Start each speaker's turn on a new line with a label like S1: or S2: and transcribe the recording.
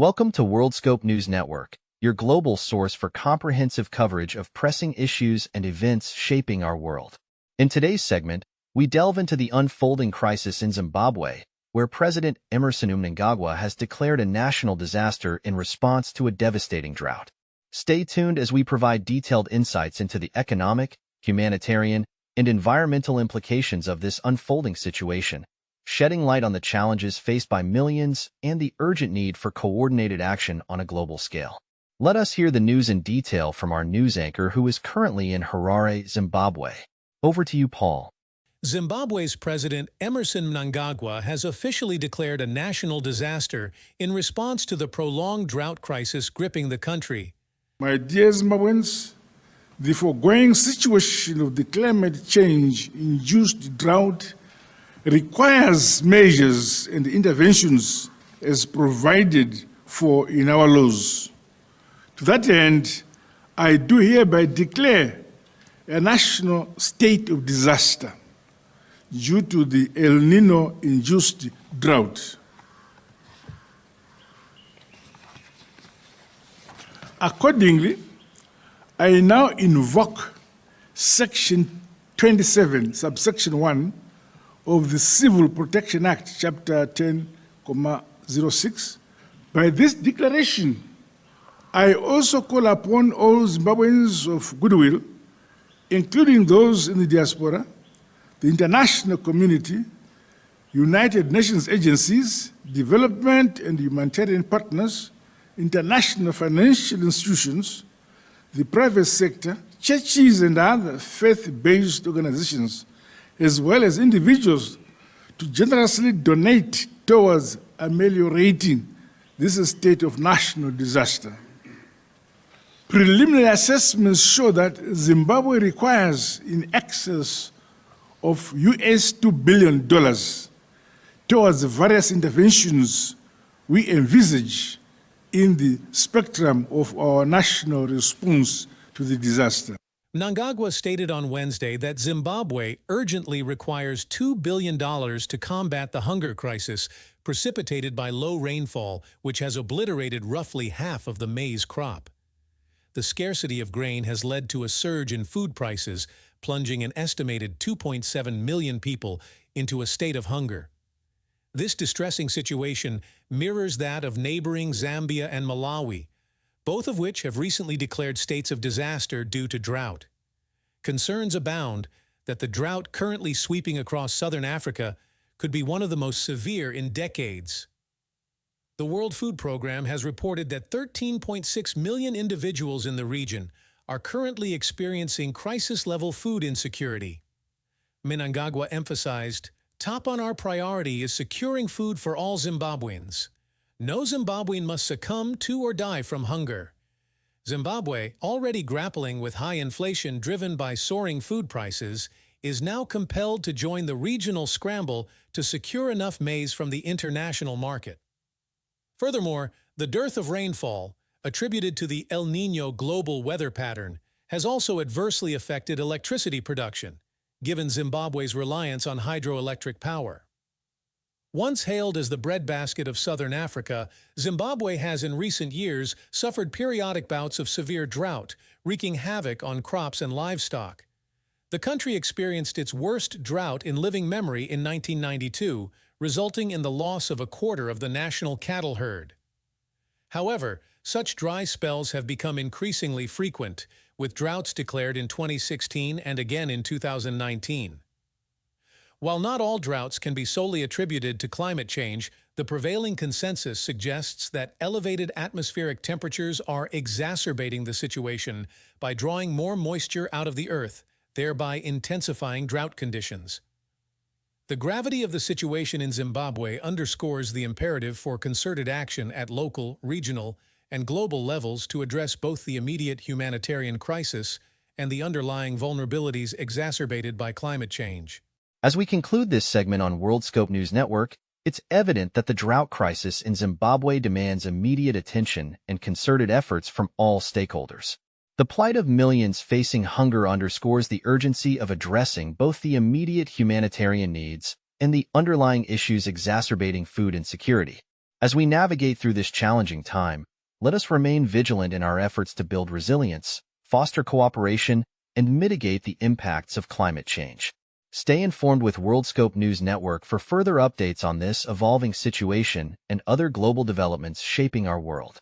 S1: Welcome to WorldScope News Network, your global source for comprehensive coverage of pressing issues and events shaping our world. In today's segment, we delve into the unfolding crisis in Zimbabwe, where President Emmerson Mnangagwa has declared a national disaster in response to a devastating drought. Stay tuned as we provide detailed insights into the economic, humanitarian, and environmental implications of this unfolding situation, shedding light on the challenges faced by millions and the urgent need for coordinated action on a global scale. Let us hear the news in detail from our news anchor who is currently in Harare, Zimbabwe. Over to you, Paul.
S2: Zimbabwe's President Emmerson Mnangagwa has officially declared a national disaster in response to the prolonged drought crisis gripping the country.
S3: My dear Zimbabweans, the foregoing situation of the climate change-induced drought requires measures and interventions as provided for in our laws. To that end, I do hereby declare a national state of disaster due to the El Nino-induced drought. Accordingly, I now invoke Section 27, subsection 1 of the Civil Protection Act, Chapter 10,06. By this declaration, I also call upon all Zimbabweans of goodwill, including those in the diaspora, the international community, United Nations agencies, development and humanitarian partners, international financial institutions, the private sector, churches and other faith-based organizations, as well as individuals, to generously donate towards ameliorating this state of national disaster. Preliminary assessments show that Zimbabwe requires in excess of $2 billion towards the various interventions we envisage in the spectrum of our national response to the disaster.
S2: Mnangagwa stated on Wednesday that Zimbabwe urgently requires $2 billion to combat the hunger crisis precipitated by low rainfall, which has obliterated roughly half of the maize crop. The scarcity of grain has led to a surge in food prices, plunging an estimated 2.7 million people into a state of hunger. This distressing situation mirrors that of neighboring Zambia and Malawi, both of which have recently declared states of disaster due to drought. Concerns abound that the drought currently sweeping across southern Africa could be one of the most severe in decades. The World Food Programme has reported that 13.6 million individuals in the region are currently experiencing crisis-level food insecurity. Mnangagwa emphasized, "Top on our priority is securing food for all Zimbabweans. No Zimbabwean must succumb to or die from hunger." Zimbabwe, already grappling with high inflation driven by soaring food prices, is now compelled to join the regional scramble to secure enough maize from the international market. Furthermore, the dearth of rainfall, attributed to the El Niño global weather pattern, has also adversely affected electricity production, given Zimbabwe's reliance on hydroelectric power. Once hailed as the breadbasket of southern Africa, Zimbabwe has in recent years suffered periodic bouts of severe drought, wreaking havoc on crops and livestock. The country experienced its worst drought in living memory in 1992, resulting in the loss of a quarter of the national cattle herd. However, such dry spells have become increasingly frequent, with droughts declared in 2016 and again in 2019. While not all droughts can be solely attributed to climate change, the prevailing consensus suggests that elevated atmospheric temperatures are exacerbating the situation by drawing more moisture out of the earth, thereby intensifying drought conditions. The gravity of the situation in Zimbabwe underscores the imperative for concerted action at local, regional, and global levels to address both the immediate humanitarian crisis and the underlying vulnerabilities exacerbated by climate change.
S1: As we conclude this segment on WorldScope News Network, it's evident that the drought crisis in Zimbabwe demands immediate attention and concerted efforts from all stakeholders. The plight of millions facing hunger underscores the urgency of addressing both the immediate humanitarian needs and the underlying issues exacerbating food insecurity. As we navigate through this challenging time, let us remain vigilant in our efforts to build resilience, foster cooperation, and mitigate the impacts of climate change. Stay informed with WorldScope News Network for further updates on this evolving situation and other global developments shaping our world.